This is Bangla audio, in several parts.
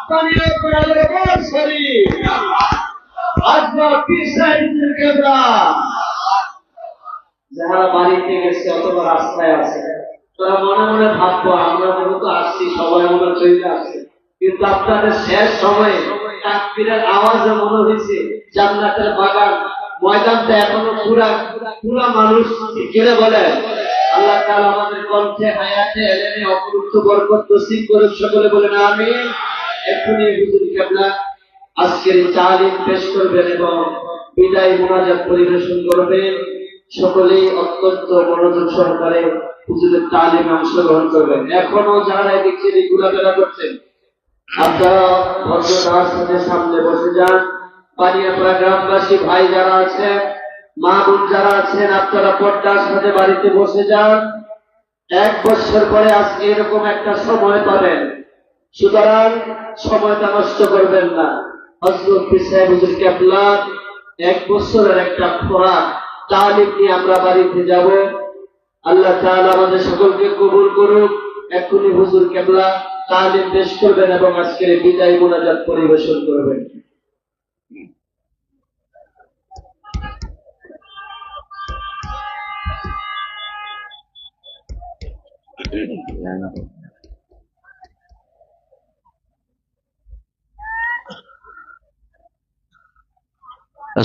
পানিয়া পড়ালের বড় শরীর আজবা পিসাইদের কেবলা যারা বাড়িতে গেছে অথবা রাস্তায় আছে তারা মনে মনে ভাববো আমরা যেহেতু আসছি সবাই মনে চলে আসছে, কিন্তু আপনাদের শেষ সময়ে তাকবীরের আওয়াজে মনে হয়েছে জান্নাতের বাগান ময়দানটা এখনো পুরা মানুষ ঘিরে বলে। আল্লাহ তাআলা আমাদের কণ্ঠে হায়াতে এলেনে অপরুক্ত বরকত নসিব করে সকলে বলেন আমিন। এখনই হুজুর কেবলা আজকের তালিম পেশ করবেন এবং বিদায় মুনাজাত পরিবেশন করবেন। সকলেই অত্যন্ত মনোযোগ সহকারে হুজুরের তালিমে অংশগ্রহণ করবেন। এখনো যারা এদিক সেদিক ঘোরাফেরা করছেন আপনারা ভদ্রতার সাথে সামনে বসে যান। পানিয়াপাড়া গ্রামবাসী ভাই যারা আছেন, মা বোন যারা আছেন, আপনারা পর্দার সাথে বাড়িতে বসে যান। 1 বছর পরে আজকে এরকম একটা সময় পাবেন, সুতরাং সময়টা নষ্ট করবেন না। হযরত পীর সাহেব হুজুর কেবলা 1 বছরের একটা খোরাক তালিম নিয়ে আমরা বাড়িতে যাব। আল্লাহ তাআলা আমাদের সকলকে কবুল করুক। এখনই হুজুর কেবলা তালিম পেশ করবেন এবং আজকের বিদায় মুনাজাত পরিবেশন করবেন।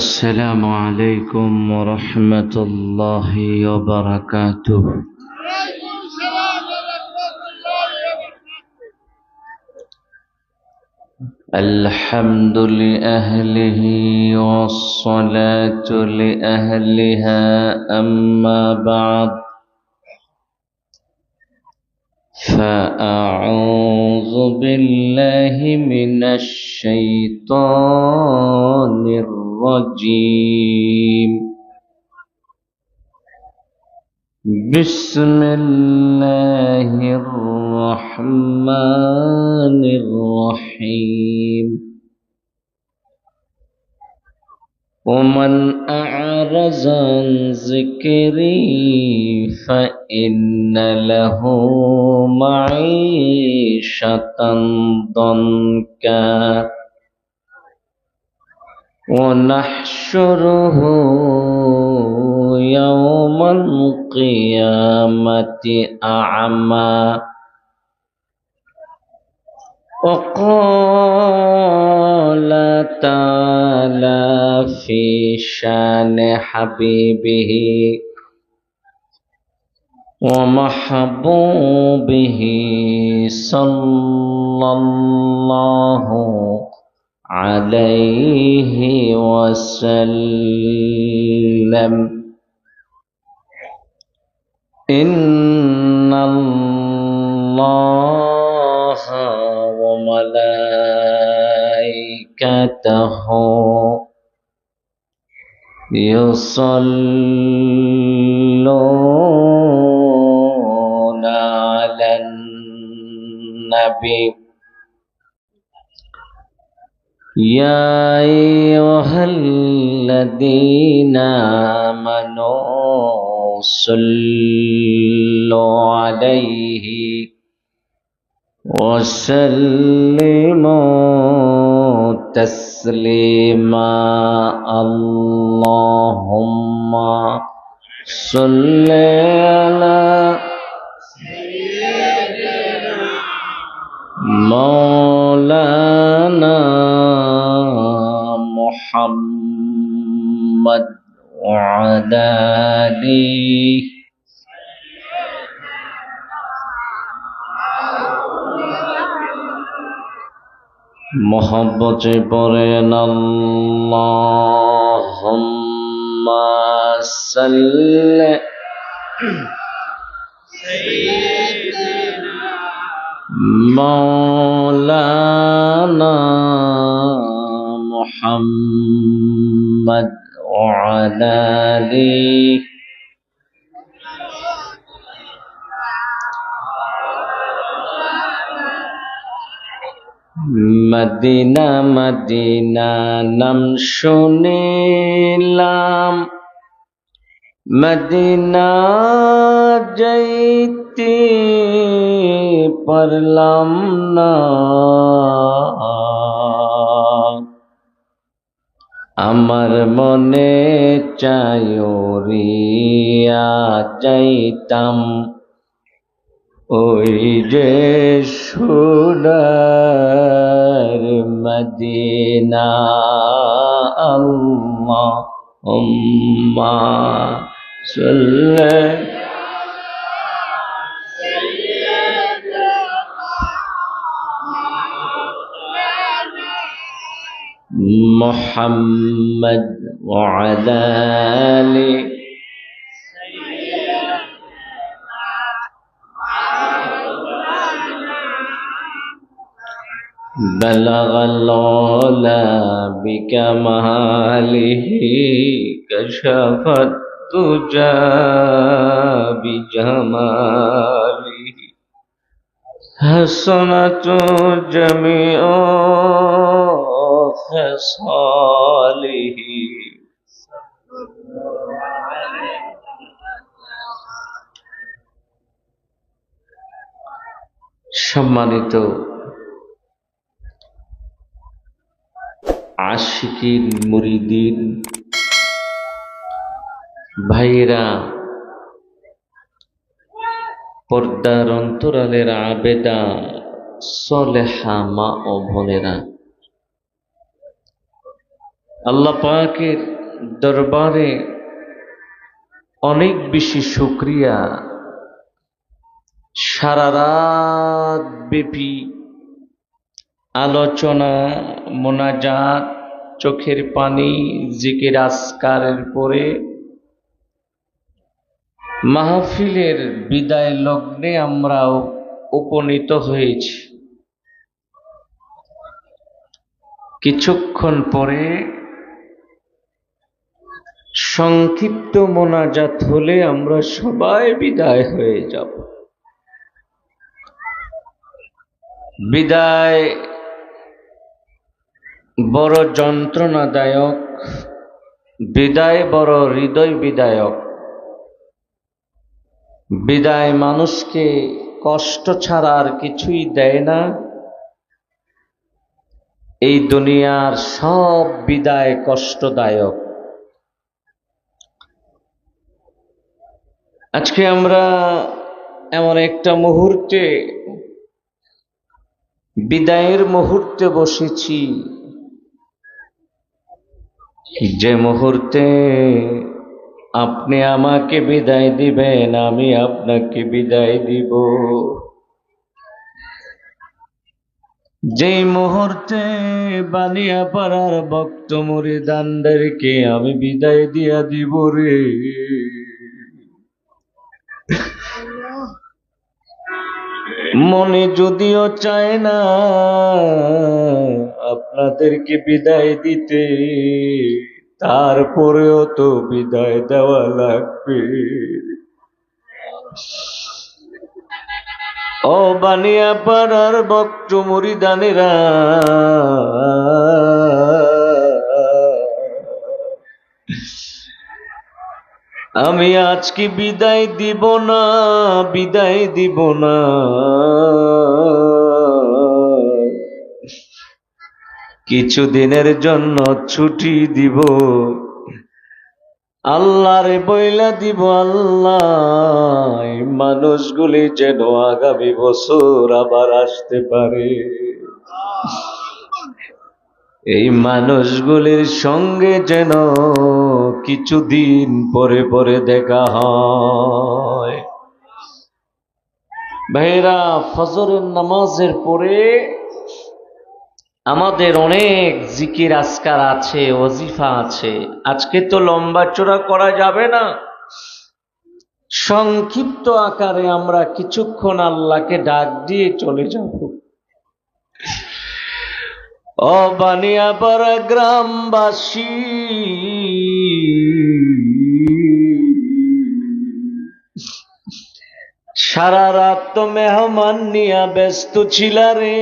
السلام عليكم ورحمة الله وبركاته. الحمد لأهله والصلاة لأهلها، أما بعد فأعوذ بالله من الشيطان الرجيم. بسم الله الرحمن الرحيم. ومن أعرض عن ذكري فإن له معيشة ضنكا ونحشره يوم القيامة أعمى. وقال تعالى في شان حبيبه ومحبوبه صلى الله عليه وسلم: إن الله وملائكته يصلون على النبي يا أيها الذين آمنوا صلوا عليه وسلموا تسليما. اللهم صل على مولانا محمد وعلى آله محبت পড়েন আল্লাহুম্মা সাল্লি مولانا محمد وعلى آله মদিনা মদিনা নাম শুনিলাম, মদিনা যাইতে পারলাম না। আমার মনে চাই উড়িয়া যাইতাম ওই যে সোনার মদিনা। আল্লাহুম্মা সাল্লি মুহাম্মদ ওয়া আলা আলি بلغ العلا بكماله كشف الدجى بجماله حسنت جميع خصاله সম্মানিত আশিকিন মুরিদিন ভাইরা, পর্দার অন্তরালের আবেদা সলেহা মা ও বোনেরা, আল্লাহ পাকের দরবারে অনেক বেশি শুকরিয়া। সারা রাত ব্যাপী আলোচনা, মোনাজাত, চোখের পানি, জিকির আজকারের পরে মাহফিলের বিদায় লগ্নে আমরা উপনীত হয়েছি। কিছুক্ষণ পরে সংক্ষিপ্ত মোনাজাত হলে আমরা সবাই বিদায় হয়ে যাব। বিদায় বড় যন্ত্রণাদায়ক, বিদায় বড় হৃদয় বিদায়ক। বিদায় মানুষকে কষ্ট ছাড়া আর কিছুই দেয় না। এই দুনিয়ার সব বিদায় কষ্টদায়ক। আজকে আমরা এমন একটা মুহূর্তে, বিদায়ের মুহূর্তে বসেছি, যে মুহূর্তে আপনি আমাকে বিদায় দিবেন, আমি আপনাকে বিদায় দিব। যেই মুহূর্তে বানিয়াপাড়ার ভক্ত মুরিদানদেরকে আমি বিদায় দিয়া দিব রে। মনে যদিও চায় না আপনাদেরকে বিদায় দিতে, তারপরেও তো বিদায় দেওয়া লাগবে। ও বানিয়াপাড়ার ভক্ত মুরিদানেরা, আমি আজকে বিদায় দিব না, বিদায় দিব না। কিছুদিনের জন্য ছুটি দিব, আল্লাহরে বইলা দিব, আল্লাহ এই মানুষগুলি যেন আগামী বছর আবার আসতে পারে, এই মানুষগুলির সঙ্গে যেন কিছুদিন পরে পরে দেখা হয়। ভাইরা, ফজরের নামাজের পরে আমাদের অনেক জিকির আজকার আছে, ওজিফা আছে। আজকে তো লম্বা চড়া করা যাবে না, সংক্ষিপ্ত আকারে আমরা কিছুক্ষণ আল্লাহকে ডাক দিয়ে চলে যাব। ও বানিয়াপাড়া গ্রামবাসী, সারা রাত তো মেহমান নিয়া ব্যস্ত ছিলা রে।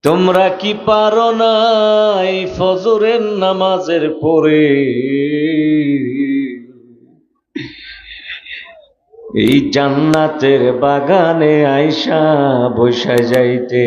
তোমরা কি পারো না এই ফজরের নামাজের পরে এই জান্নাতের বাগানে আইসা বসা যাইতে?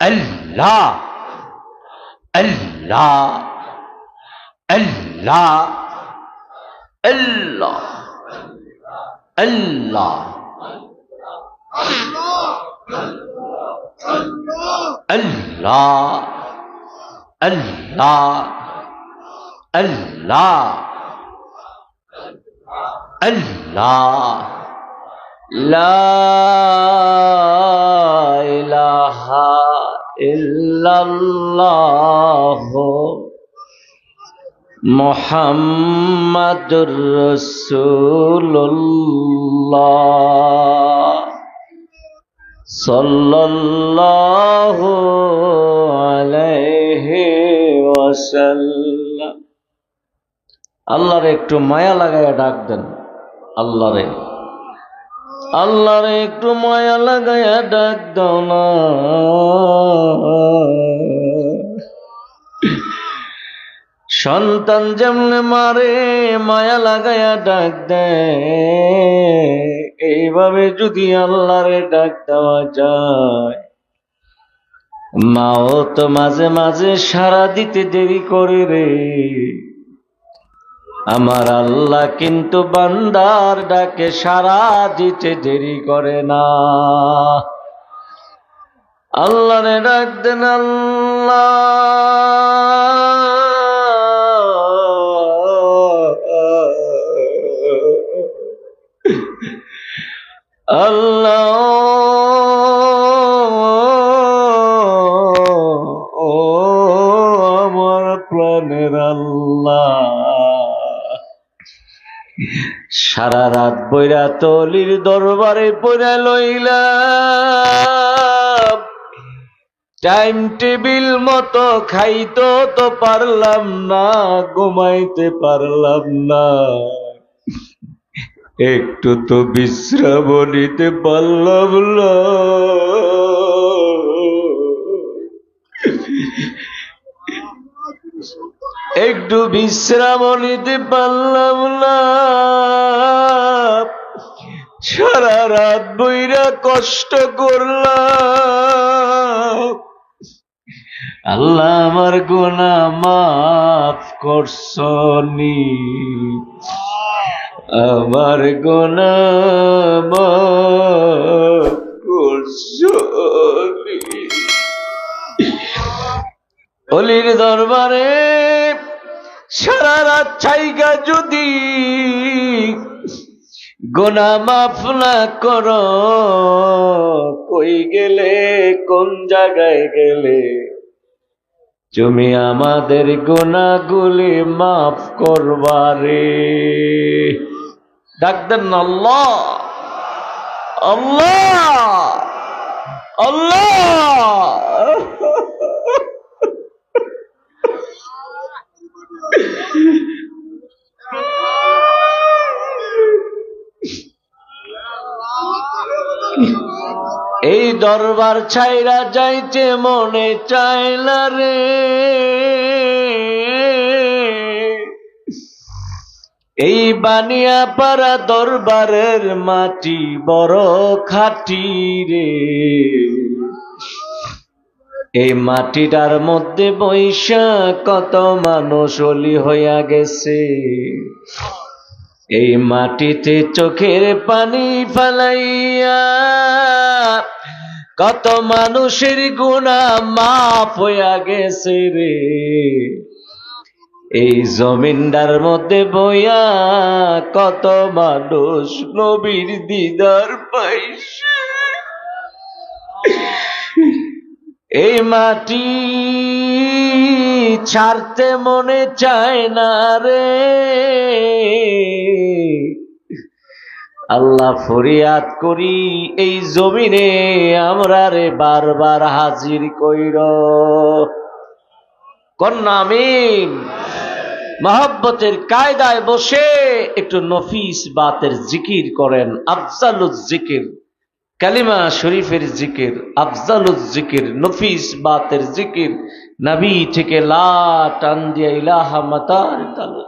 আল্লাহ আল্লাহ আল্লাহ আল্লাহ আল্লাহ আল্লাহ আল্লাহ আল্লাহ আল্লাহ লা ইলাহা ইল্লাল্লাহ মুহাম্মাদুর রাসূলুল্লাহ সাল্লাল্লাহু আলাইহি ওয়াসাল্লাম। আল্লাহরে একটু মায়া লাগায়া ডাক দেন। আল্লাহরে আল্লাহরে একটু মায়া লাগায়া ডাক দাও না। সন্তান যেমনে মারে মায়া লাগায়া ডাক দেয়, এইভাবে যদি আল্লাহরে ডাক দেওয়া যায়, মাও তো মাঝে মাঝে সাড়া দিতে দেরি করে রে। আমার আল্লাহ কিন্তু বান্দার ডাকে সাড়া দিতে দেরি করে না। আল্লাহরে ডাক দেন। আল্লাহ ও আমার প্রাণের আল্লাহ, সারা রাত বইরা তলির দরবারে পড়া লইলাম, টাইম টেবিল মতো খাইতো তো পারলাম না, ঘুমাইতে পারলাম না, একটু তো বিশ্রাম নিতে পারলাম না। একটু বিশ্রাম নিতে পারলাম না, সারা রাত বইরা কষ্ট করলাম। আল্লাহ আমার গুনাহ মাফ করছনি, আমার গুনাহ মাফ করছনি। অলির দরবারে সারা রাত ছাইগা যদি গুনাহ মাফ না করো, কই গেলে, কোন জায়গায় গেলে তুমি আমাদের গুনাহগুলি মাফ করবারে? ডাক দেন আল্লাহ আল্লাহ আল্লাহ। এই দরবার ছাইরা যাইতে মনে চায় না রে, এই বানিয়াপাড়া দরবারের মাটি বড় খাঁটি রে। এই মাটিটার মধ্যে বৈশা কত মানুষ অলি হইয়া গেছে, এই মাটিতে চোখের পানি ফালাইয়া কত মানুষের গুনাহ মাফ হইয়া গেছে রে। এই জমিনটার মধ্যে বইয়া কত মানুষ নবীর দিদার পাইছে। এই মাটি ছাড়তে মনে চায় না রে। আল্লাহ ফরিয়াদ করি, এই জমিনে আমরা রে বারবার হাজির কইর। কন্যা আমিন। মহব্বতের কায়দায় বসে একটু নফিস বাতের জিকির করেন। আফজালুজ জিকির, কালিমা শরীফের জিকির, আফজালুজ জিকির, নফিস বাতের জিকির। নবী থেকে লা টান দিয়া ইলাহা মাতার তালু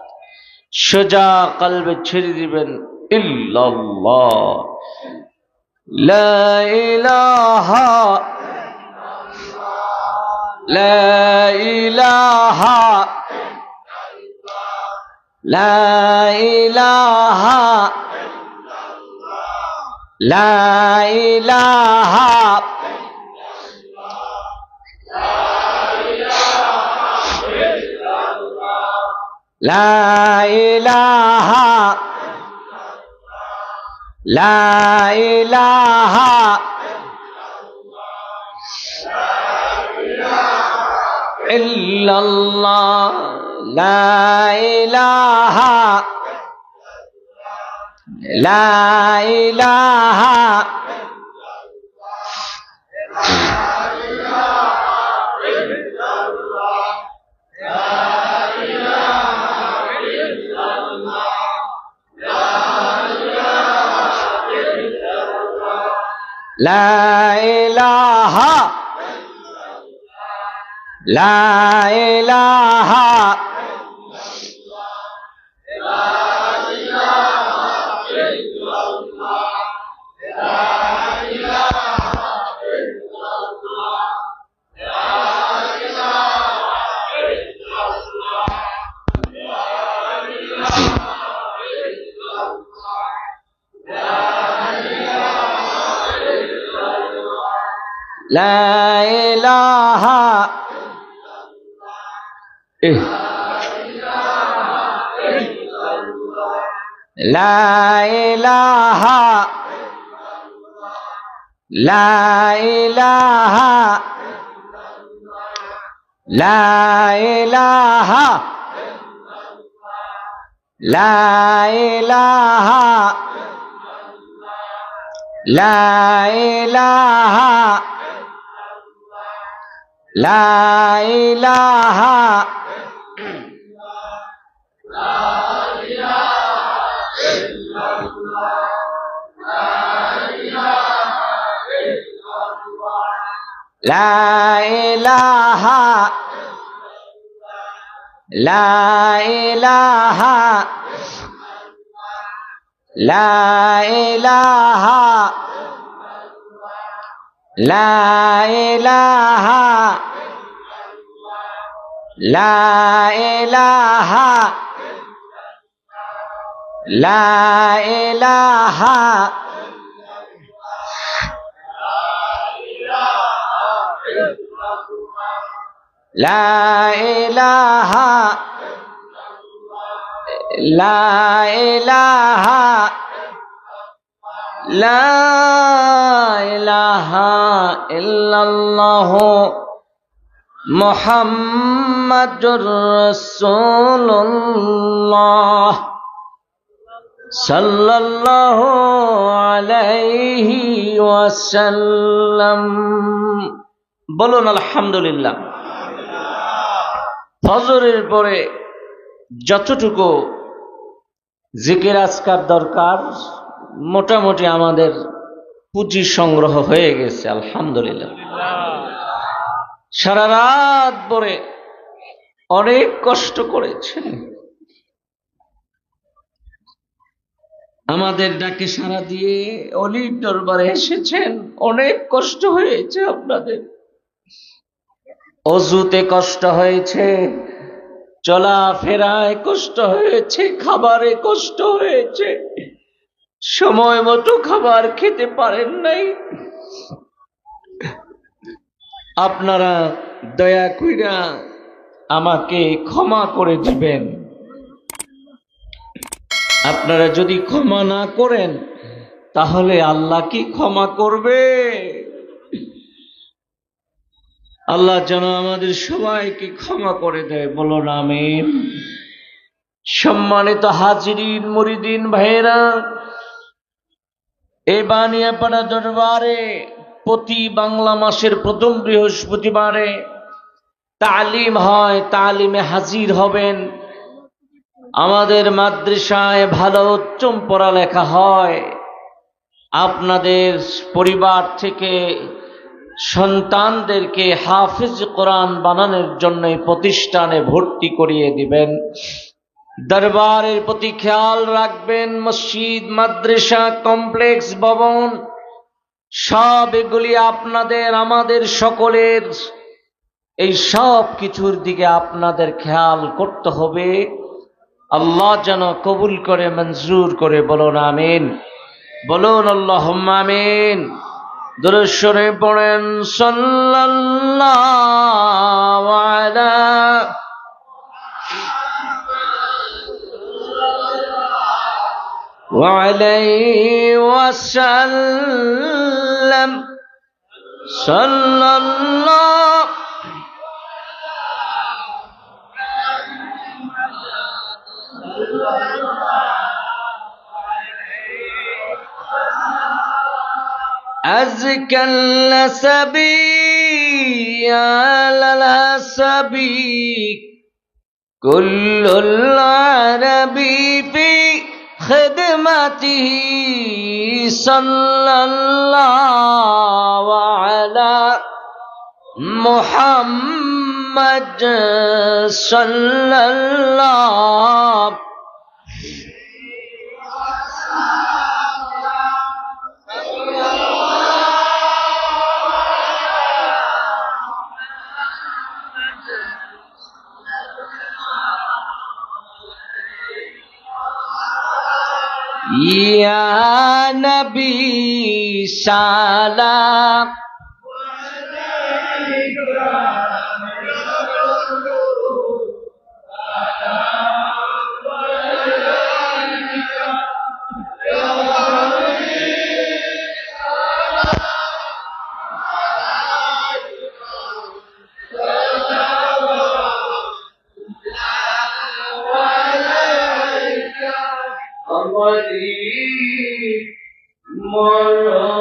সোজা কলবে ছেড়ে দিবেন। ইল্লাল্লাহ লা ইলাহা লা ইলাহা লা ইলাহা লা ইলাহা লা ইলাহা লা ইলাহা ইল্লাল্লাহ লা ইলাহা লা ইলাহা লা ইলাহা লা ইলাহা لا إله لا إله لا إله لا إله لا إله لا إله لا إله لا إله لا إله لا إله لا إله لا إله لا إله لا إله لا إله لا إله إلا الله محمد رسول الله صلى الله عليه وسلم বলুন আলহামদুলিল্লাহ। ফজরের পরে যতটুকু জিকির আজকার দরকার মোটামুটি আমাদের পুঁজি সংগ্রহ হয়ে গেছে আলহামদুলিল্লাহ। সারা রাত পরে অনেক কষ্ট করেছেন, আমাদের ডাকে সাড়া দিয়ে অলির দরবারে এসেছেন। অনেক কষ্ট হয়েছে আপনাদের, অজুতে কষ্ট হয়েছে, চলাফেরায় কষ্ট হয়েছে, খাবারে কষ্ট হয়েছে, সময় মতো খাবার খেতে পারেন নাই। আপনারা দয়া কইরা আমাকে ক্ষমা করে দিবেন। আপনারা যদি ক্ষমা না করেন তাহলে আল্লাহ কি ক্ষমা করবে? আল্লাহ যেন আমাদের সবাইকে ক্ষমা করে দেয়, বলুন আমিন। সম্মানিত হাজিরিন, মুরিদিন ভাইরা, এই বানিয়াপাড়া দরবারে প্রতি বাংলা মাসের প্রথম বৃহস্পতিবারে তালিম হয়, তালিমে হাজির হবেন। আমাদের মাদ্রাসায় ভালো উচ্চম পড়ালেখা হয়। আপনাদের পরিবার থেকে সন্তানদেরকে হাফিজ কোরআন বানানোর জন্য প্রতিষ্ঠানে ভর্তি করিয়ে দিবেন। দরবারের প্রতি খেয়াল রাখবেন। মসজিদ, মাদ্রাসা, কমপ্লেক্স, ভবন সব এগুলি আপনাদের আমাদের সকলের। এই সব কিছুর দিকে আপনাদের খেয়াল করতে হবে। আল্লাহ যেন কবুল করে মঞ্জুর করে, বলুন আমিন, বলুন আল্লাহুম্মা আমিন। দুরূদ শরীফ পড়েন সাল্লাল্লাহু আলা ওয়া আলাইহি ওয়াসাল্লাম সাল্লাল্লাহু أزكى النسبي على العسبي كل العربي في خدمته صلى الله على محمد صلى الله या नबी सलाम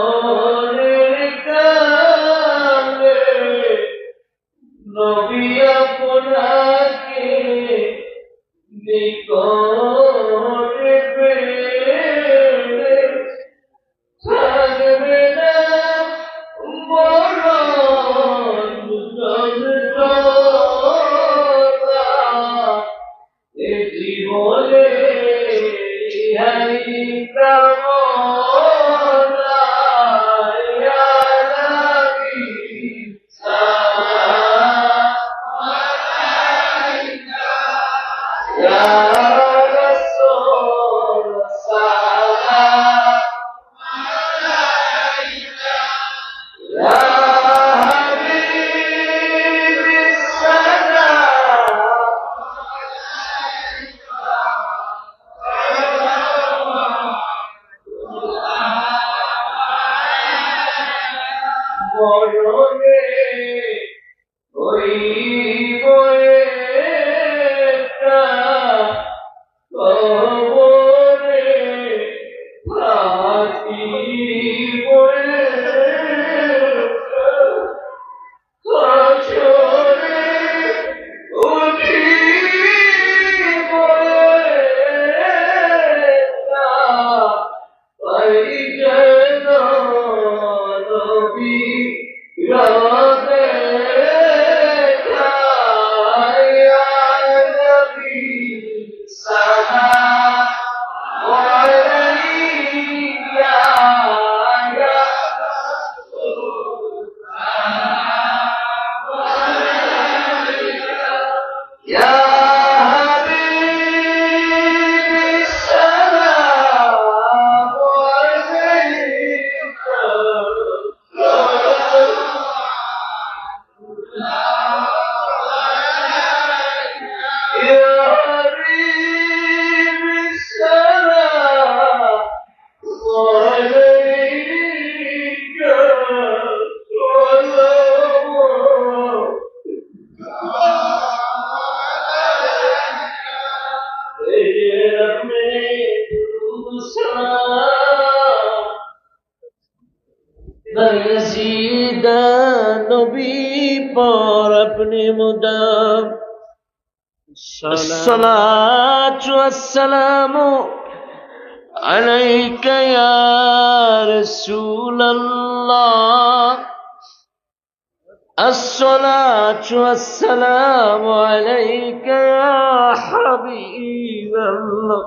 মরণের কালে নবী আপনাকে নিকটে পেলে থাকবে না মরণ যন্ত্রণা এ জীবনে মরণে ওই বয়েটা কবরে ফাঁকি বয়ে হাসরে উঠি বয়েটা পাই যেন নবী রাতে খায়া নবী সালাম আলাইকা ইয়া ইয়া হাবিবি সালাম रसीदा नबी पर अपने मुदाम सलातु वस्सलामु अलैका या रसूल अल्लाह अस्सलातु वस्सलामु अलैका या हबीब अल्लाह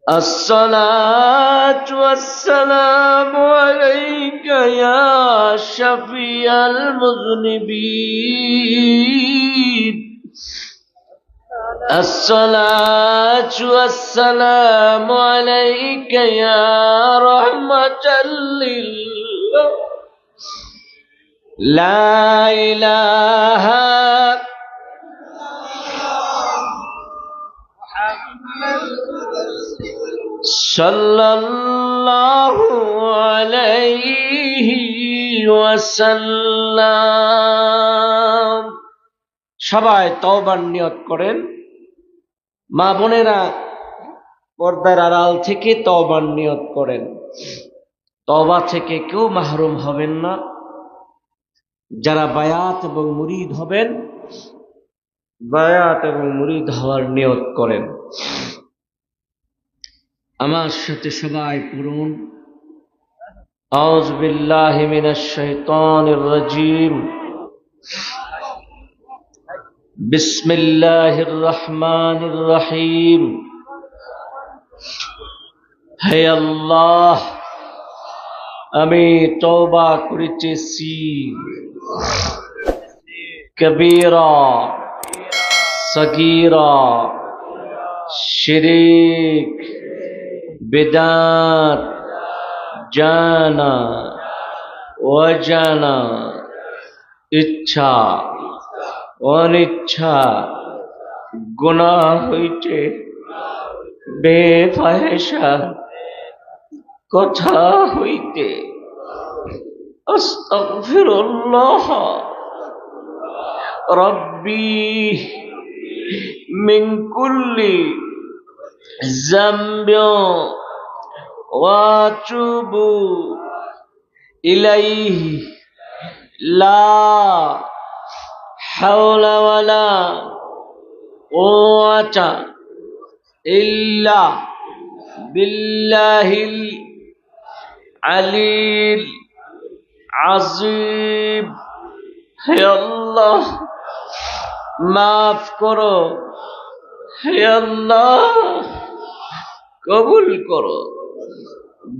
الصلاة والسلام عليك يا شفيع المذنبين الصلاة والسلام عليك يا رحمة لله لا إله সাল্লাল্লাহু আলাইহি ওয়াসাল্লাম। সবাই তওবার নিয়ত করেন। মা বোনেরা পর্দার আড়াল থেকে তওবার নিয়ত করেন। তওবা থেকে কেউ মাহরুম হবেন না। যারা বায়াত এবং মুরিদ হবেন, বায়াত এবং মুরিদ হওয়ার নিয়ত করেন। আমার সাথে সবাই পড়ুন, আউযু বিল্লাহি মিনাশ শাইতানির রাজীম, বিসমিল্লাহির রহমানির রহিম। হে আল্লাহ, আমি তওবা করিতেছি কবীরা, সগীরা, শিরক, বিদআত, জানা অজানা, ইচ্ছা অনিচ্ছা, গুনাহ হইতে, বেফাহেশা কথা হইতে আস্তাগফিরুল্লাহ রব্বি মিন কুল্লি যামবিন ওয়া আতুবু ইলাইহি লা হাওলা ওয়ালা কুওয়াতা ইল্লা বিল্লাহিল আলিল আজিম। হে আল্লাহ, মাফ করো। হে আল্লাহ, কবুল করো।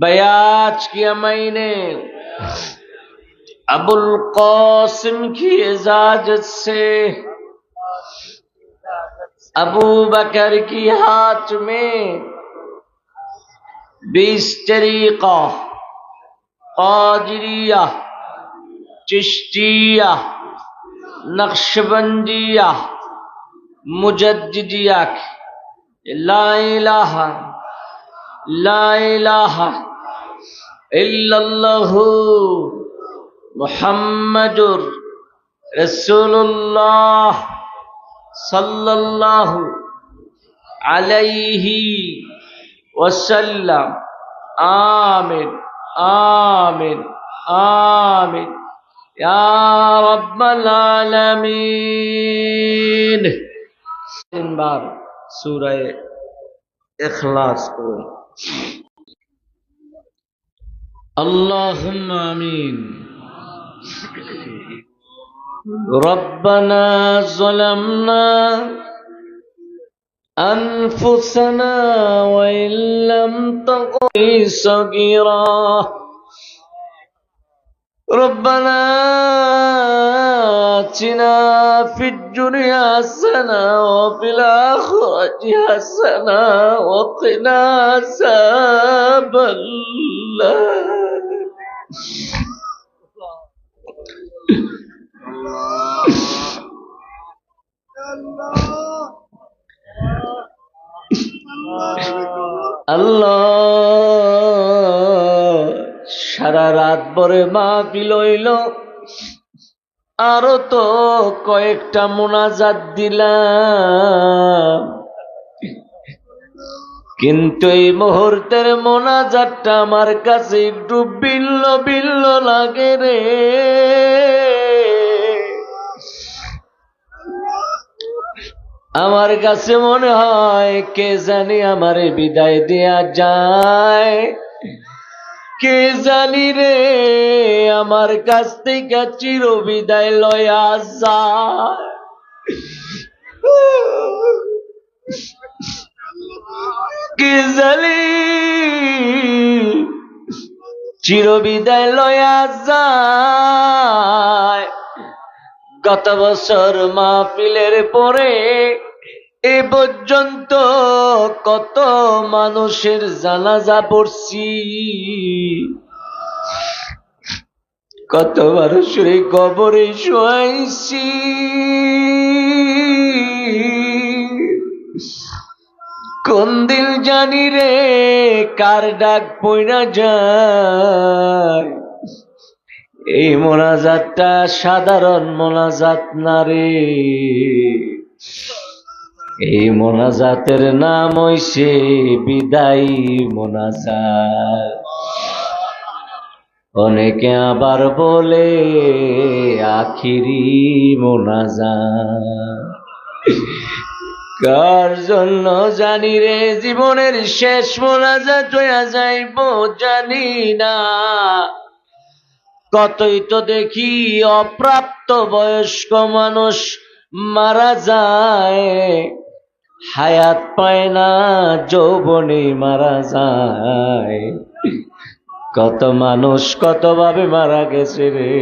बयाज किया मैंने अबुल कासिम की इजाजत से अबू बकर की हाथ में 20 तरीका कादिरिया, चिश्तिया, नक्शबंदिया, मुजद्दिदिया, ला इलाहा ला इलाहा इल्लल्लाहु मुहम्मदुर रसूलुल्लाह सल्लल्लाहु अलैहि वसल्लम। आमीन आमीन आमीन या रब्बल आलमीन। 3 बार सूरह इखलास करो। اللهم آمين। ربنا ظلمنا أنفسنا وإن لم تغفر صغيرا ربنا آتنا في الدنيا حسنة وفي الآخرة حسنة وقنا عذاب النار। আল্লাহ, সারা রাত ভরে মাহফিল হইল, আরো তো কয়েকটা মুনাজাত দিলাম, কিন্তু এই মুহূর্তের মোনাজাতটা আমার কাছে একটু বিল্ল বিল্ল লাগে রে। আমার কাছে মনে হয় কে জানি আমারে বিদায় দেয়া যায়, কে জানি রে আমার কাছ থেকে চির বিদায় লয়া যায়। কি জালি চিরবিদায় লয়া যায়। গত বছর মাহফিলের পরে এ পর্যন্ত কত মানুষের জানাজা পড়ছি, কত মানুষের কবরে শোয়াইছি। কোন দিল জানি রে কার ডাক পইরা যায়। এই মোনাজাতটা সাধারণ মোনাজাত না রে, এই মোনাজাতের নাম হইছে বিদায়ী মোনাজাত। অনেকে আবার বলে আখিরি মোনাজাত। কার জন্য জানি রে জীবনের শেষ মোনাজাত হইয়া যাইব জানি না। কতই তো দেখি অপ্রাপ্ত বয়স্ক মানুষ মারা যায়, হায়াত পায় না, যৌবনে মারা যায়। কত মানুষ কত ভাবে মারা গেছে রে।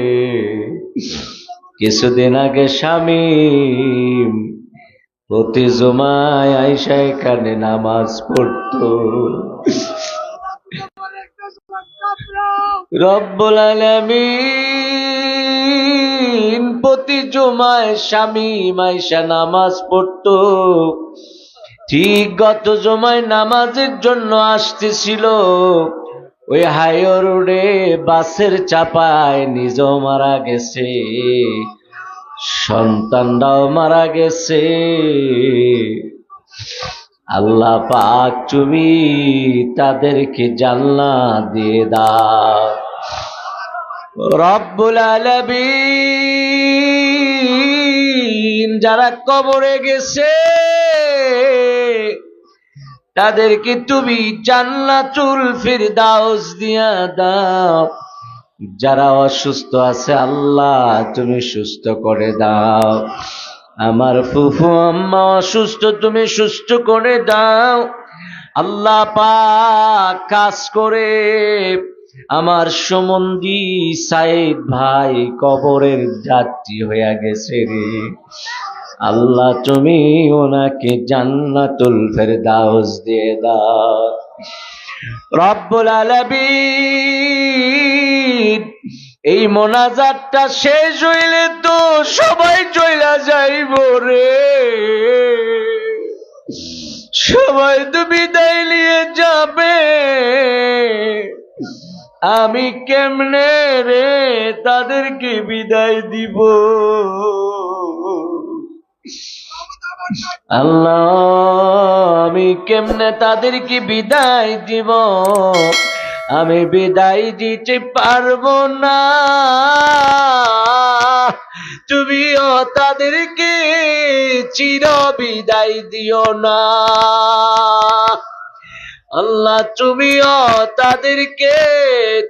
কিছুদিন আগে স্বামী প্রতি জুমায় আইসা এখানে নামাজ পড়তো। রব্বুল আলামিন প্রতি জুমায় স্বামী আইসা নামাজ পড়তো। ঠিক গত জুমায় নামাজের জন্য আসতেছিল, ওই হাইওয়ে রোডে বাসের চাপায় নিজেও মারা গেছে, সন্তানরাও মারা গেছে। আল্লাহ পাক তুমি তাদেরকে জান্নাত দিয়ে দাও। রব্বুল আলামিন যারা কবরে গেছে তাদেরকে তুমি জান্নাতুল ফিরদাউস দিয়া দাও। যারা অসুস্থ আছে আল্লাহ তুমি সুস্থ করে দাও। আমার ফুফু আম্মা অসুস্থ, তুমি সুস্থ করে দাও। আল্লাহ পাক কাজ করে আমার সুমন্দি সাইদ ভাই কবরের যাত্রী হইয়া গেছে রে। আল্লাহ তুমি ওনাকে জান্নাতুল ফিরদাউস দিয়ে দাও। রব্বুল আলামিন এই মোনাজাতটা শেষ হইলে তো সবাই চইলা যাইব রে, সবাই তো বিদায় নিয়ে যাবে। আমি কেমনে রে তাদেরকে বিদায় দিব? আল্লাহ আমি কেমনে তাদেরকে বিদায় দিব? আমি বিদায় দিতে পারবো না। তুমিও তাদেরকে চির বিদায় দিও না। আল্লাহ তুমিও তাদেরকে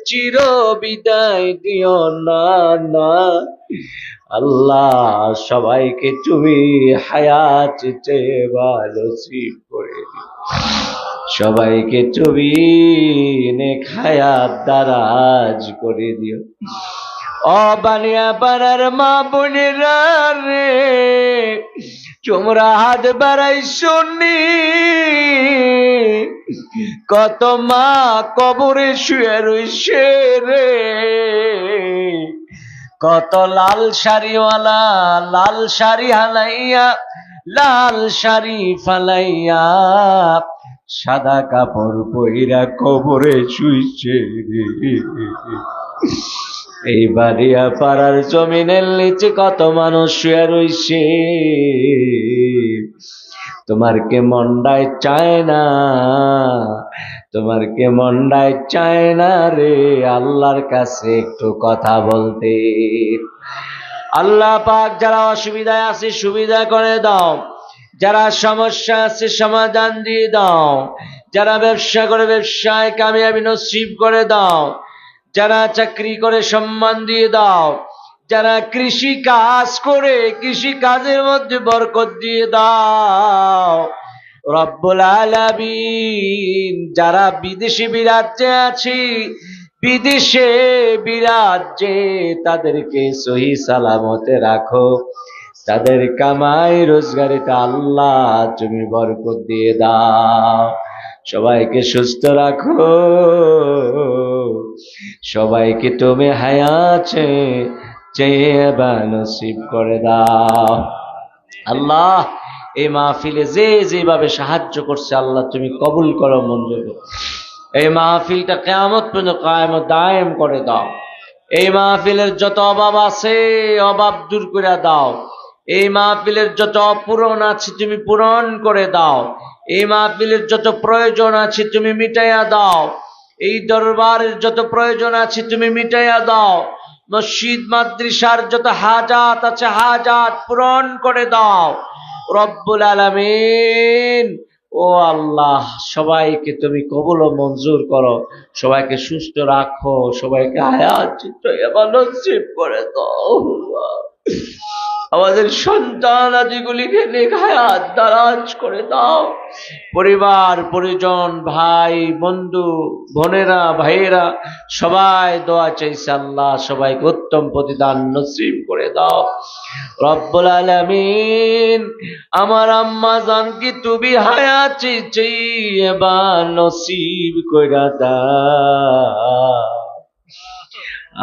চির বিদায় দিও না। না আল্লাহ সবাইকে তুমি হায়াত চেয়ে ভালো নসিব করে দিও। সবাইকে তুমি নেক হায়াত দারাজ করে দিও। ও বানিয়া পাড়ার মা বোনেরা রে, তোমরা হাত বাড়াই শুনি। কত মা কবরে শুয়ে রইছে রে, কত লাল শাড়িওয়ালা লাল শাড়ি হালাইয়া লাল শাড়ি ফালাইয়া সাদা কাপড় পইরা কবরে শুইছে রে। এই বাড়িয়া পাড়ার জমিনের নিচে কত মানুষ শুয়ে রইছে। তোমার কে মন্ডায় চায় না, তোমার কে মন্ডায় চায় না রে আল্লাহর কাছে একটু কথা বলতে। আল্লাহ পাক যারা অসুবিধায় আছে সুবিধা করে দাও, যারা সমস্যা আছে সমাধান দিয়ে দাও, যারা ব্যবসা করে ব্যবসায় কামিয়াবি নসিব করে দাও, যারা চাকরি করে সম্মান দিয়ে দাও, যারা কৃষি কাজ করে কৃষি কাজের মধ্যে বরকত দিয়ে দাও। রব্বুল আলামিন যারা বিদেশি বিরাজ্যে আছি, বিদেশে বিরাজ্যে তাদেরকে সহি সালামতে রাখো, তাদের কামাই রোজগারিতে আল্লাহ তুমি বরকত দিয়ে দাও, সবাইকে সুস্থ রাখো, সবাইকে তুমি হায়াতে চেয়ে নসিব করে দাও। আল্লাহ এই মাহফিলে যে যেভাবে সাহায্য করছে আল্লাহ তুমি কবুল করো, মঞ্জুর করো। এই মাহফিলটা কিয়ামত পর্যন্ত কায়েম ও দায়েম করে দাও। এই মাহফিলের যত অভাব আছে অভাব দূর করে দাও। এই মাহফিলের যত অপূরণ আছে তুমি পূরণ করে দাও। এই মাহফিলের যত প্রয়োজন আছে তুমি মিটাইয়া দাও। এই দরবারের যত প্রয়োজন আছে তুমি মিটাইয়া দাও। মসজিদ মাদ্রাসার যত হাজাত আছে হাজাত পূরণ করে দাও রব্বুল আলামিন। ও আল্লাহ সবাইকে তুমি কবুল ও মঞ্জুর করো, সবাইকে সুস্থ রাখো, সবাইকে হায়াত নসিব করে দাও। আমাদের সন্তান আদিগুলিকে নেক হায়াত দারাজ করে দাও। পরিবার পরিজন ভাই বন্ধু বোনেরা ভাইয়েরা সবাই দোয়া চাইছে আল্লাহ সবাইকে উত্তম প্রতিদান নসিব করে দাও রব্বুল আলামিন। আমার আম্মা জানকে তুমি হায়াতে চাইবা নসিব কইরা দাও।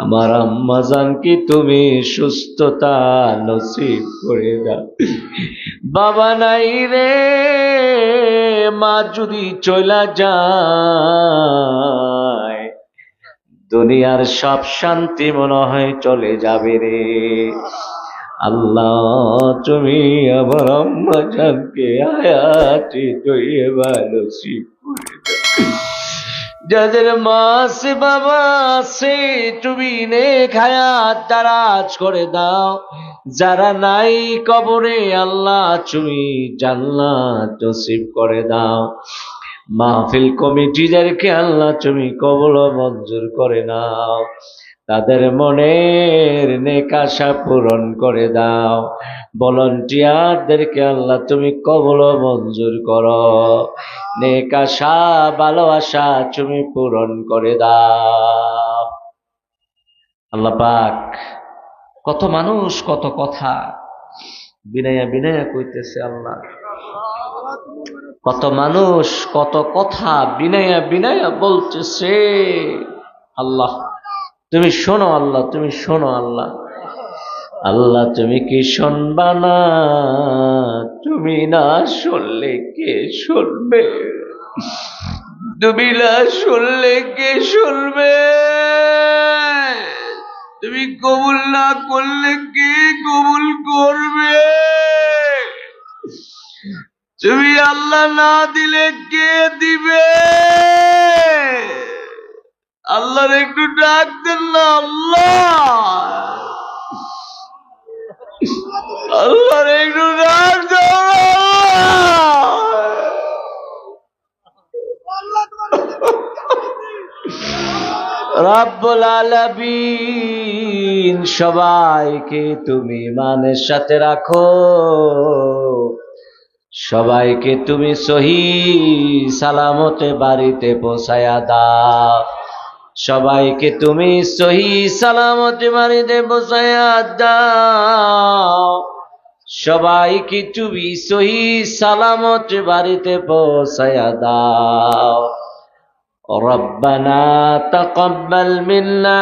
আমার আম্মা জানকে তুমি সুস্থতা নসিব করে দাও। বাবা নাই রে, মা যদি চলা যায় দুনিয়ার সব শান্তি মনে হয় চলে যাবে রে। আল্লাহ তুমি আমার আম্মা জানকে হায়াতে তৈয়বা নসিব করে দাও। যাদের মা আছে বাবা আছে তুমি নেক হায়াত দারাজ করে দাও। যারা নাই কবরে আল্লাহ তুমি জান্নাত নসিব করে দাও। মাহফিল কমিটিদেরকে আল্লাহ তুমি কবুল ও মঞ্জুর করে নাও। তাদের মনের নেক আশা পূরণ করে দাও। ভলান্টিয়ারদেরকে আল্লাহ তুমি কবুল ও মঞ্জুর করো। নেক আশা ভালোবাসা তুমি পূরণ করে দাও। আল্লাহ পাক কত মানুষ কত কথা বিনায়া বিনায়া কইতেছে আল্লাহ। কত মানুষ কত কথা বিনায়া বিনায়া বলতেছে। আল্লাহ তুমি শোনো, আল্লাহ তুমি শোনো। আল্লাহ আল্লাহ তুমি কি শুনবা না? তুমি না শুনলে কে শুনবে? তুমি না শুনলে কে শুনবে? তুমি কবুল না করলে কে কবুল করবে? তুমি আল্লাহ না দিলে কে দিবে? আল্লাহর একটু ডাক দেন না। আল্লাহ আল্লাহর একটু ডাক দেন। রব্বুল আলামিন সবাইকে তুমি ইমানের সাথে রাখো। সবাইকে তুমি সহি সালামতে বাড়িতে পৌঁছায়া দাও। সবাইকে তুমি সহি সালামতে বাড়িতে পৌঁছায়া দাও। সবাইকে তুমি সহি সালামতে বাড়িতে পৌঁছায়া দাও। ربنا تقبل منا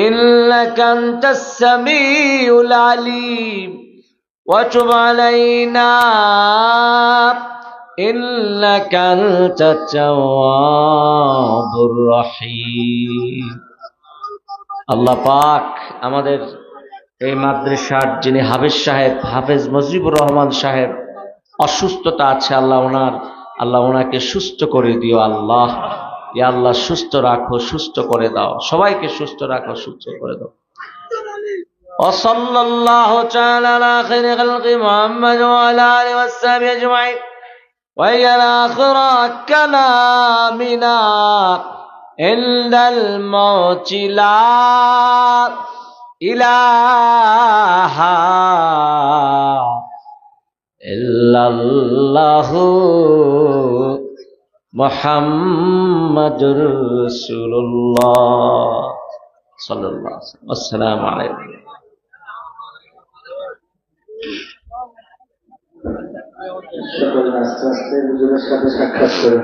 إنك أنت السميع العليم وتب علينا إنك أنت التواب الرحيم। আল্লাহ পাক আমাদের এই মাদ্রাসার যিনি হাফেজ সাহেব হাফেজ মুজিবুর রহমান সাহেব অসুস্থতা আছে আল্লাহ ওনাকে সুস্থ করে দিও। আল্লাহ ইয়া আল্লাহ সুস্থ রাখো, সুস্থ করে দাও, সবাইকে সুস্থ রাখো, সুস্থ করে দাও। وصلى الله تعالى على خير خلق محمد وعلى آله وصحبه أجمعين وإلى آخر كلامنا عند الموت لا إله ইল্লাল্লাহু মুহাম্মাদুর রাসূলুল্লাহ সাল্লাল্লাহু আলাইহি ওয়াসাল্লাম। আসসালামু আলাইকুম। সকলে আস্তে আস্তে হুজুরের সাথে সাক্ষাৎ করে